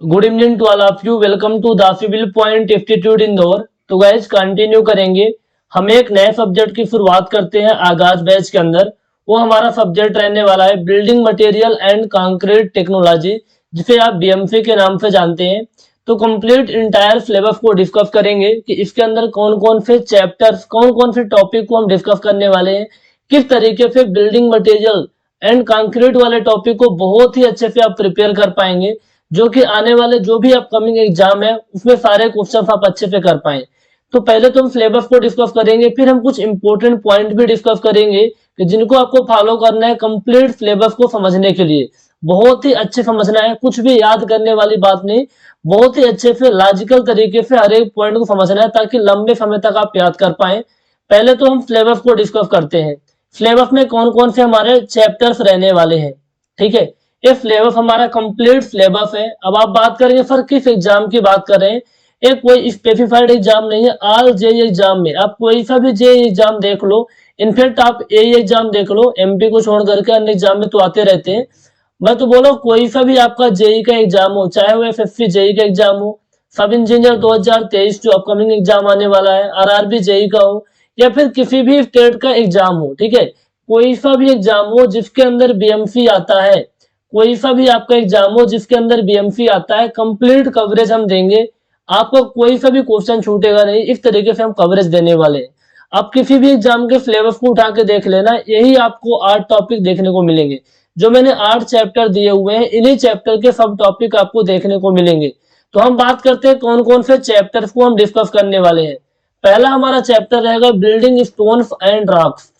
Good evening to all of you. Welcome to the Civil Point Aptitude Indore. तो guys continue करेंगे। हम एक नए सब्जेक्ट की शुरुआत करते हैं आगाज बैच के अंदर। वो हमारा सब्जेक्ट रहने वाला है building material and concrete technology, जिसे आप बीएमसी के नाम से जानते हैं। तो कंप्लीट इंटायर सिलेबस को डिस्कस करेंगे कि इसके अंदर कौन कौन से चैप्टर्स, कौन कौन से टॉपिक को हम डिस्कस करने वाले हैं, किस तरीके से बिल्डिंग मटेरियल एंड कंक्रीट वाले टॉपिक को बहुत ही अच्छे से आप प्रिपेयर कर पाएंगे, जो कि आने वाले जो भी अपकमिंग एग्जाम है उसमें सारे क्वेश्चन आप अच्छे से कर पाए। तो पहले तो हम सिलेबस को डिस्कस करेंगे, फिर हम कुछ इंपॉर्टेंट पॉइंट भी डिस्कस करेंगे कि जिनको आपको फॉलो करना है कंप्लीट सिलेबस को समझने के लिए। बहुत ही अच्छे समझना है, कुछ भी याद करने वाली बात नहीं, बहुत ही अच्छे से लॉजिकल तरीके से हर एक पॉइंट को समझना है ताकि लंबे समय तक आप याद कर पाए। पहले तो हम सिलेबस को डिस्कस करते हैं। सिलेबस में कौन कौन से हमारे चैप्टर्स रहने वाले हैं, ठीक है। ये सिलेबस हमारा कंप्लीट सिलेबस है। अब आप बात करेंगे सर किस एग्जाम की बात कर रहे हैं, ये कोई स्पेसिफाइड एग्जाम नहीं है। ऑल जेई एग्जाम में आप कोई सा भी जेई एग्जाम देख लो, इनफैक्ट आप एई एग्जाम देख लो, एमपी को छोड़ करके अन्य एग्जाम में तो आते रहते हैं। मैं तो बोलो कोई सा भी आपका जेई का एग्जाम हो, चाहे वो एसएससी जेई का एग्जाम हो, सब इंजीनियर 2023 जो अपकमिंग एग्जाम आने वाला है, आरआरबी जेई का हो, या फिर किसी भी स्टेट का एग्जाम हो, ठीक है। कोई सा भी एग्जाम हो जिसके अंदर बीएमसी आता है, कोई सा भी आपका एग्जाम हो जिसके अंदर बीएमसी आता है, कंप्लीट कवरेज हम देंगे। आपको कोई सा भी क्वेश्चन छूटेगा नहीं, इस तरीके से हम कवरेज देने वाले हैं। आप किसी भी एग्जाम के सिलेबस को उठा के देख लेना, यही आपको 8 टॉपिक देखने को मिलेंगे। जो मैंने 8 चैप्टर दिए हुए हैं, इन्हीं चैप्टर के सब टॉपिक आपको देखने को मिलेंगे। तो हम बात करते हैं कौन कौन से चैप्टर्स को हम डिस्कस करने वाले हैं। पहला हमारा चैप्टर रहेगा बिल्डिंग स्टोन्स एंड रॉक्स,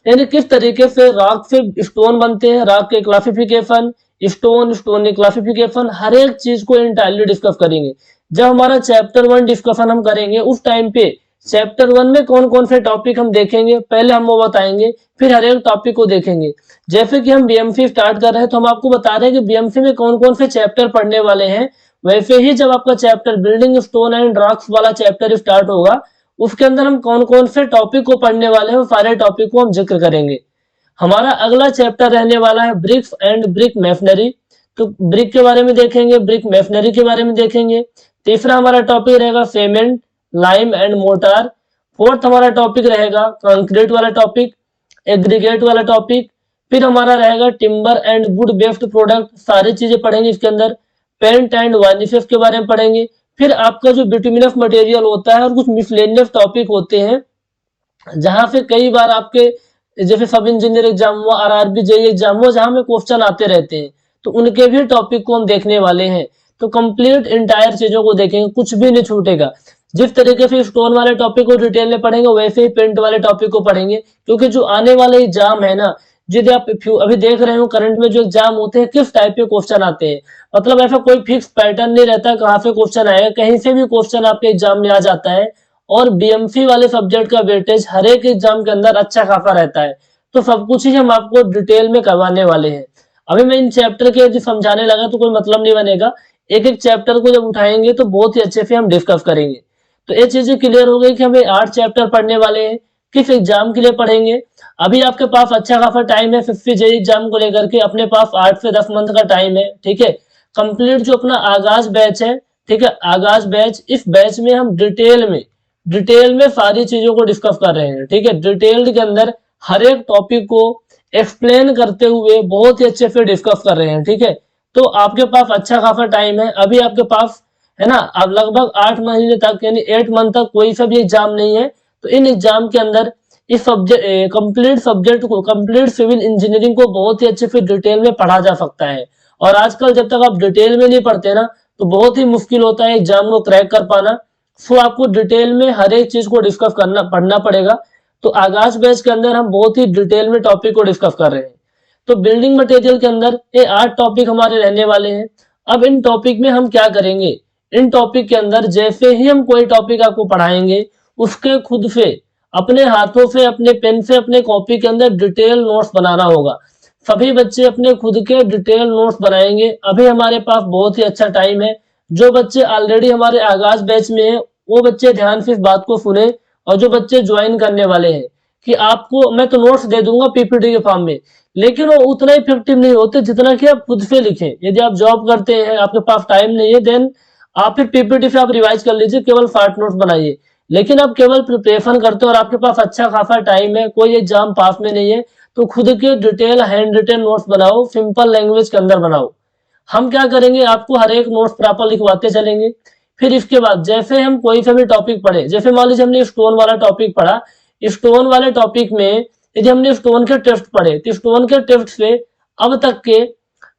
यानी किस तरीके से रॉक से स्टोन बनते हैं, रॉक के क्लासिफिकेशन, स्टोन की क्लासिफिकेशन, हर एक चीज को इंटायरली डिस्कस करेंगे। जब हमारा चैप्टर 1 डिस्कशन हम करेंगे उस टाइम पे चैप्टर 1 में कौन कौन से टॉपिक हम देखेंगे पहले हम वो बताएंगे, फिर हर एक टॉपिक को देखेंगे। जैसे कि हम बीएमसी स्टार्ट कर रहे हैं तो हम आपको बता रहे हैं कि बीएमसी में कौन कौन से चैप्टर पढ़ने वाले हैं। वैसे ही जब आपका chapter building stone and rocks वाला चैप्टर स्टार्ट होगा, उसके अंदर हम कौन कौन से टॉपिक को पढ़ने वाले हैं, वो सारे टॉपिक को हम जिक्र करेंगे। हमारा अगला चैप्टर रहने वाला है ब्रिक्स एंड ब्रिक मैसनरी। तो ब्रिक के बारे में देखेंगे, ब्रिक मैसनरी के बारे में देखेंगे। तीसरा हमारा टॉपिक रहेगा cement, lime and mortar. Fourth हमारा टॉपिक रहेगा कंक्रीट वाला टॉपिक, एग्रीगेट वाला टॉपिक। फिर हमारा रहेगा timber and would based product, सारी चीजें पढ़ेंगे इसके अंदर। पेंट एंड वार्निशेस के बारे में पढ़ेंगे। फिर आपका जो बिटुमिनस मटेरियल होता है और कुछ मिसलेनियस टॉपिक होते हैं, जहां से कई बार आपके जैसे सब इंजीनियर एग्जाम हुआ, आरआरबी जेई एग्जाम हुआ, जहां में क्वेश्चन आते रहते हैं, तो उनके भी टॉपिक को हम देखने वाले हैं। तो कंप्लीट इंटायर चीजों को देखेंगे, कुछ भी नहीं छूटेगा। जिस तरीके से स्टोन वाले टॉपिक को डिटेल में पढ़ेंगे वैसे ही पेंट वाले टॉपिक को पढ़ेंगे, क्योंकि जो आने वाले एग्जाम है ना, यदि आप अभी देख रहे हो करंट में जो एग्जाम होते हैं किस टाइप के क्वेश्चन आते हैं, मतलब ऐसा कोई फिक्स पैटर्न नहीं रहता कहाँ से क्वेश्चन आएगा, कहीं से भी क्वेश्चन आपके एग्जाम में आ जाता है। और बीएमसी वाले सब्जेक्ट का वेटेज हर एक एग्जाम के अंदर अच्छा खासा रहता है। तो सब कुछ ही हम आपको डिटेल में करवाने वाले हैं। अभी मैं इन चैप्टर के यदि समझाने लगा तो कोई मतलब नहीं बनेगा, एक एक चैप्टर को जब उठाएंगे तो बहुत ही अच्छे से हम डिस्कस करेंगे। तो ये चीजें क्लियर हो गई कि हमें 8 चैप्टर पढ़ने वाले हैं, किस एग्जाम के लिए पढ़ेंगे। अभी आपके पास अच्छा खासा टाइम है 50 जेई एग्जाम को लेकर के, अपने पास 8 से 10 मंथ का टाइम है, ठीक है। कंप्लीट जो अपना आगाज बैच है, ठीक है, आगाज बैच, इस बैच में हम डिटेल में सारी चीजों को डिस्कस कर रहे हैं, ठीक है। डिटेल के अंदर हर एक टॉपिक को एक्सप्लेन करते हुए बहुत ही अच्छे से डिस्कस कर रहे हैं, ठीक है। तो आपके पास अच्छा खासा टाइम है, अभी आपके पास है ना, अब लगभग 8 महीने तक यानी 8 मंथ तक कोई सा भी एग्जाम नहीं है। तो इन एग्जाम के अंदर इस कंप्लीट सब्जेक्ट को, कंप्लीट सिविल इंजीनियरिंग को बहुत ही अच्छे से डिटेल में पढ़ा जा सकता है। और आजकल जब तक आप डिटेल में नहीं पढ़ते ना तो बहुत ही मुश्किल होता है एग्जाम को क्रैक कर पाना। सो आपको डिटेल में हर एक चीज को डिस्कस करना पढ़ना पड़ेगा। तो आगाज बैच के अंदर हम बहुत ही डिटेल में टॉपिक को डिस्कस कर रहे हैं। तो बिल्डिंग मटेरियल के अंदर ये 8 टॉपिक हमारे रहने वाले हैं। अब इन टॉपिक में हम क्या करेंगे, इन टॉपिक के अंदर जैसे ही हम कोई टॉपिक आपको पढ़ाएंगे उसके खुद से अपने हाथों से, अपने पेन से, अपने कॉपी के अंदर डिटेल नोट्स बनाना होगा। सभी बच्चे अपने खुद के डिटेल नोट्स बनाएंगे। अभी हमारे पास बहुत ही अच्छा टाइम है। जो बच्चे ऑलरेडी हमारे आगाज बैच में है वो बच्चे ध्यान से इस बात को सुने, और जो बच्चे ज्वाइन करने वाले हैं कि आपको मैं तो नोट्स दे दूंगा पीपीटी के फॉर्म में, लेकिन वो उतना इफेक्टिव नहीं होते जितना कि आप खुद से लिखें। यदि आप जॉब करते हैं, आपके पास टाइम नहीं है, देन आप फिर पीपीटी से आप रिवाइज कर लीजिए, केवल शॉर्ट नोट्स बनाइए। लेकिन आप केवल प्रिपरेशन करते हो और आपके पास अच्छा खासा टाइम है, कोई एग्जाम पास में नहीं है, तो खुद के डिटेल हैंड रिटन नोट्स बनाओ, सिंपल लैंग्वेज के अंदर बनाओ। हम क्या करेंगे, आपको हर एक नोट्स प्रॉपर लिखवाते चलेंगे। फिर इसके बाद जैसे हम कोई सा भी टॉपिक पढ़े, जैसे मान लीजिए हमने स्टोन वाला टॉपिक पढ़ा, स्टोन वाले टॉपिक में यदि हमने स्टोन के टेस्ट पढ़े, तो स्टोन के टेस्ट से अब तक के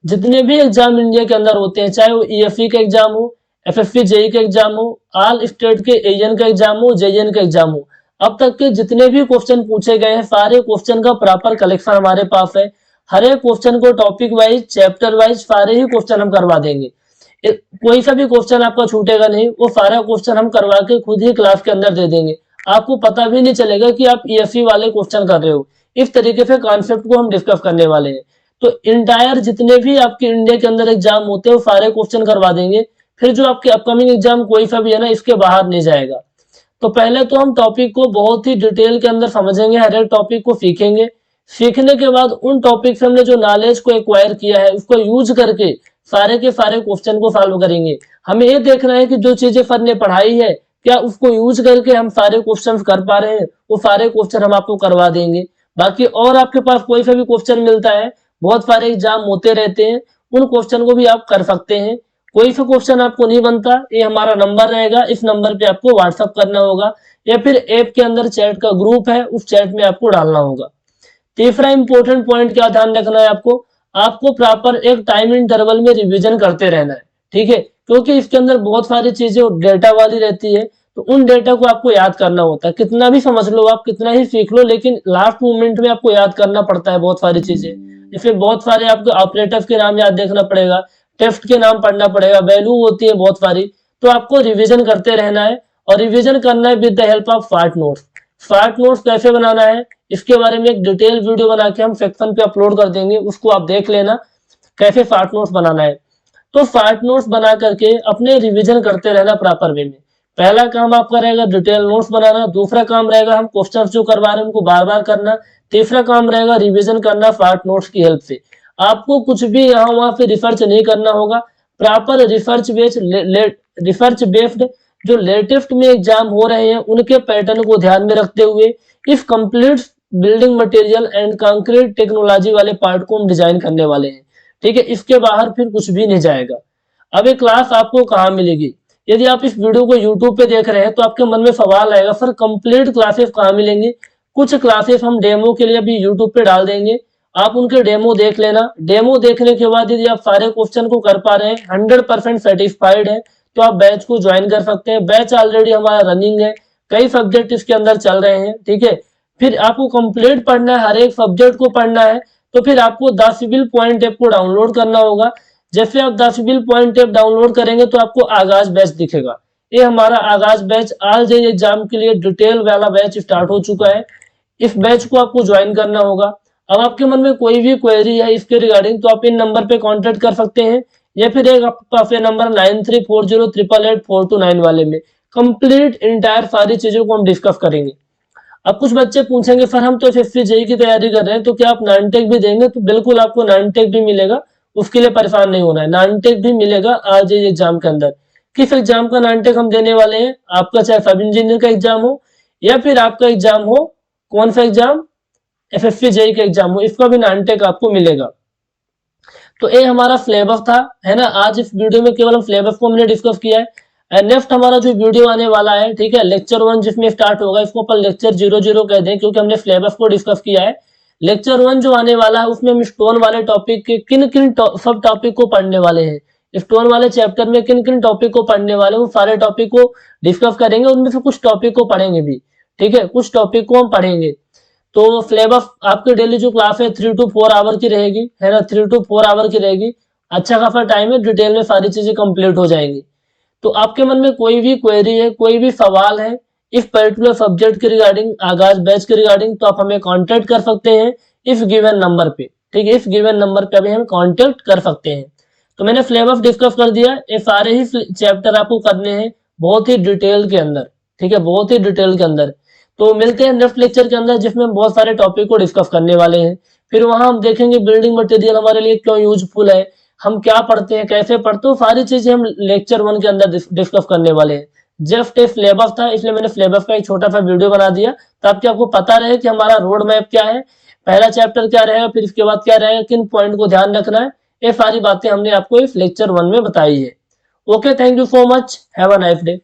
जितने भी एग्जाम इंडिया के अंदर होते हैं, चाहे वो ईएफई का एग्जाम हो, एफएफसी जेई का एग्जाम हो, ऑल स्टेट के एएन का एग्जाम हो, जेईएन का एग्जाम हो, अब तक के जितने भी क्वेश्चन पूछे गए हैं, सारे क्वेश्चन का प्रॉपर कलेक्शन हमारे पास है। हर एक क्वेश्चन को टॉपिक वाइज, चैप्टर वाइज सारे ही क्वेश्चन हम करवा देंगे। कोई सा भी क्वेश्चन आपका छूटेगा नहीं, वो सारा क्वेश्चन हम करवा के खुद ही क्लास के अंदर दे देंगे। आपको पता भी नहीं चलेगा कि आप ईएफई वाले क्वेश्चन कर रहे हो। इस तरीके से कॉन्सेप्ट को हम डिस्कस करने वाले हैं। तो इंटायर जितने भी आपके इंडिया के अंदर एग्जाम होते हैं, वो सारे क्वेश्चन करवा देंगे। फिर जो आपके अपकमिंग एग्जाम कोई सा भी है ना, इसके बाहर नहीं जाएगा। तो पहले तो हम टॉपिक को बहुत ही डिटेल के अंदर समझेंगे, हर एक टॉपिक को सीखेंगे। सीखने के बाद उन टॉपिक से हमने जो नॉलेज को एक्वायर किया है, उसको यूज करके सारे के सारे क्वेश्चन को सॉल्व करेंगे। हमें ये देखना है कि जो चीजें सर ने पढ़ाई है, क्या उसको यूज करके हम सारे क्वेश्चन कर पा रहे हैं, वो सारे क्वेश्चन हम आपको करवा देंगे। बाकी और आपके पास कोई सा भी क्वेश्चन मिलता है, बहुत सारे एग्जाम होते रहते हैं, उन क्वेश्चन को भी आप कर सकते हैं। कोई सा क्वेश्चन आपको नहीं बनता, ये हमारा नंबर रहेगा, इस नंबर पे आपको व्हाट्सअप करना होगा, या फिर ऐप के अंदर चैट का ग्रुप है, उस चैट में आपको डालना होगा। तीसरा इंपॉर्टेंट पॉइंट क्या ध्यान रखना है आपको, आपको प्रॉपर एक टाइम इंटरवल में रिवीजन करते रहना है, ठीक है, क्योंकि इसके अंदर बहुत सारी चीजें डेटा वाली रहती है, तो उन डेटा को आपको याद करना होता है। कितना भी समझ लो आप, कितना ही सीख लो, लेकिन लास्ट मोमेंट में आपको याद करना पड़ता है बहुत सारी चीजें। जैसे बहुत सारे आपको ऑपरेटर्स के नाम याद देखना पड़ेगा, टेस्ट के नाम पढ़ना पड़ेगा, वैल्यू होती है बहुत सारी, तो आपको रिविजन करते रहना है। और रिविजन करना है with the help of short notes. Short notes कैसे बनाना है, इसके बारे में एक डिटेल वीडियो बना के हम सेक्शन पे अपलोड कर देंगे, उसको आप देख लेना कैसे शॉर्ट नोट्स बनाना है। तो शॉर्ट नोट्स बना करके अपने रिवीजन करते रहना प्रॉपर वे में। पहला काम आपका रहेगा डिटेल नोट्स बनाना, दूसरा काम रहेगा हम क्वेश्चन जो करवा रहे हैं उनको बार बार करना, तीसरा काम रहेगा रिवीजन करना शॉर्ट नोट्स की हेल्प से। आपको कुछ भी यहाँ वहां पे रिसर्च नहीं करना होगा, प्रॉपर रिसर्च बेस्ड जो लेटेस्ट में एग्जाम हो रहे हैं उनके पैटर्न को ध्यान में रखते हुए इस complete building material and concrete technology वाले पार्ट को हम डिजाइन करने वाले हैं, ठीक है। इसके बाहर फिर कुछ भी नहीं जाएगा। अब ये क्लास आपको कहाँ मिलेगी, यदि आप इस वीडियो को यूट्यूब पे देख रहे हैं तो आपके मन में सवाल आएगा, सर कंप्लीट क्लासेस कहाँ मिलेंगी। कुछ क्लासेस हम डेमो के लिए भी यूट्यूब पे डाल देंगे, आप उनके डेमो देख लेना। डेमो देखने के बाद यदि आप सारे क्वेश्चन को कर पा रहे हैं, 100% सेटिस्फाइड है, तो आप बैच को ज्वाइन कर सकते हैं। बैच ऑलरेडी हमारा रनिंग है, कई सब्जेक्ट इसके अंदर चल रहे हैं, ठीक है। फिर आपको कंप्लीट पढ़ना है, हर एक सब्जेक्ट को पढ़ना है, तो फिर आपको द सिविल पॉइंट ऐप को डाउनलोड करना होगा। जैसे आप the Civil Point app download करेंगे तो आपको आगाज बैच दिखेगा। ये हमारा आगाज बैच ऑल जेईई एग्जाम के लिए डिटेल वाला बैच स्टार्ट हो चुका है। इस बैच को आपको ज्वाइन करना होगा। अब आपके मन में कोई भी क्वेरी है इसके रिगार्डिंग, तो आप इन नंबर पे कांटेक्ट कर सकते हैं, या फिर एक आपका नंबर 9340884229 वाले में कंप्लीट इंटायर सारी चीजों को हम डिस्कस करेंगे। अब कुछ बच्चे पूछेंगे सर हम तो एसएससी जेईई की तैयारी कर रहे हैं, तो क्या आप नॉन टेक भी देंगे, तो बिल्कुल आपको नॉन टेक भी मिलेगा, उसके लिए परेशान नहीं होना है। नॉन टेक भी मिलेगा आज एग्जाम के अंदर। किस एग्जाम का नॉन टेक हम देने वाले हैं, आपका चाहे सब इंजीनियर का एग्जाम हो या फिर आपका एग्जाम हो कौन सा एग्जाम, एसएससी जेईई का एग्जाम हो, इसका भी नॉन टेक आपको मिलेगा। तो ये हमारा सिलेबस था, है ना। आज इस वीडियो में केवल हम सिलेबस को हमने डिस्कस किया है। नेक्स्ट हमारा जो वीडियो आने वाला है, ठीक है, लेक्चर 1 जिसमें स्टार्ट होगा, इसको अपन लेक्चर 00 कह दें क्योंकि हमने सिलेबस को डिस्कस किया है। लेक्चर 1 जो आने वाला है उसमें हम स्टोन वाले टॉपिक के किन किन सब टॉपिक को पढ़ने वाले हैं, स्टोन वाले चैप्टर में किन किन टॉपिक को पढ़ने वाले हैं, सारे टॉपिक को डिस्कस करेंगे। उनमें से कुछ टॉपिक को पढ़ेंगे भी, ठीक है, कुछ टॉपिक को हम पढ़ेंगे। तो सिलेबस आपकी डेली जो क्लास है 3 to 4 आवर की रहेगी, है ना, 3 to 4 आवर की रहेगी। अच्छा खासा टाइम है, डिटेल में सारी चीजें कंप्लीट हो जाएंगी। तो आपके मन में कोई भी क्वेरी है, कोई भी सवाल है इस पर्टिकुलर सब्जेक्ट के रिगार्डिंग, आगाज बैच के रिगार्डिंग, तो आप हमें कांटेक्ट कर सकते हैं इस गिवन नंबर पे, ठीक है, इस गिवन नंबर पे अभी हम कांटेक्ट कर सकते हैं। तो मैंने सिलेबस डिस्कस कर दिया, ये सारे ही चैप्टर आपको करने हैं बहुत ही डिटेल के अंदर, ठीक है, बहुत ही डिटेल के अंदर। तो मिलते हैं नेक्स्ट लेक्चर के अंदर, जिसमें हम बहुत सारे टॉपिक को डिस्कस करने वाले हैं। फिर वहां हम देखेंगे बिल्डिंग मटेरियल हमारे लिए क्यों यूजफुल है, हम क्या पढ़ते हैं, कैसे पढ़ते हैं, सारी चीजें हम लेक्चर 1 के अंदर डिस्कस करने वाले हैं। जस्ट एक सिलेबस था, इसलिए मैंने सिलेबस का एक छोटा सा वीडियो बना दिया ताकि आपको पता रहे कि हमारा रोड मैप क्या है, पहला चैप्टर क्या रहेगा, फिर इसके बाद क्या रहेगा, किन पॉइंट को ध्यान रखना है। ये सारी बातें हमने आपको इस लेक्चर 1 में बताई है। Okay, thank you so much, have a nice day.